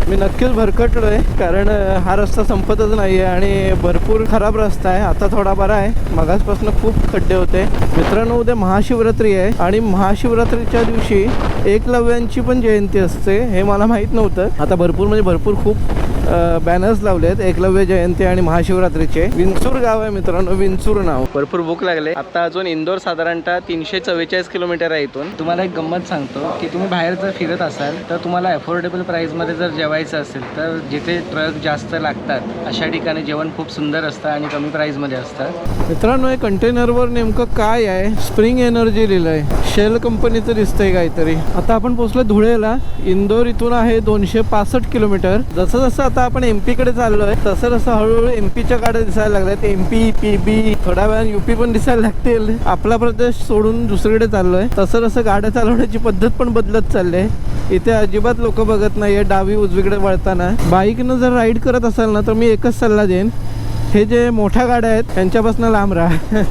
मी नक्कीच भरकटलोय, कारण हा रस्ता संपतच नाही आहे आणि भरपूर खराब रस्ता आहे. आता थोडा बरा आहे, मगासपासून खूप खड्डे होते. मित्रांनो, उद्या महाशिवरात्री आहे आणि महाशिवरात्रीच्या दिवशी एकलव्यांची पण जयंती असते. हे मला माहीत नव्हतं. आता भरपूर खूप बॅनर्स लावले आहेत एकलव्य जयंती आणि महाशिवरात्रीचे. विंचूर गाव आहे मित्रांनो, विंचूर नाव. भरपूर भूक लागले. आता अजून इंदोर साधारणतः 344 किलोमीटर आहे इथून. तुम्हाला एक गंमत सांगतो की तुम्ही बाहेर जर फिरत असाल तर तुम्हाला अफोर्डेबल प्राईसमध्ये जर जेवायचं असेल तर जिथे ट्रक जास्त लागतात अशा ठिकाणी जेवण खूप सुंदर असतं आणि कमी प्राईसमध्ये असतं. मित्रांनो, हे कंटेनरवर नेमकं काय आहे? स्प्रिंग एनर्जी लिहिलंय. शेल कंपनीचं दिसतंय काहीतरी. आता आपण पोहोचलो धुळेला. इंदोर इथून आहे 265 किलोमीटर. जसं जसं आता आपण एमपी कडे चाललोय तसं तसं हळूहळू एमपीच्या गाड्या दिसायला लागल्यात. एमपी, पीबी, थोड्या वेळाने यूपी पण दिसायला लागतील. आपला प्रदेश सोडून दुसरीकडे चाललोय. तसं तसं गाड्या चालवण्याची पद्धत पण बदलत चालली आहे. इथे अजिबात लोक बघत नाहीये डावी उजवीकडे वळताना. बाईकनं जर राईड करत असाल ना तर मी एकच सल्ला देईन, हे जे मोठ्या गाड्या आहेत त्यांच्यापासून लांब राहा.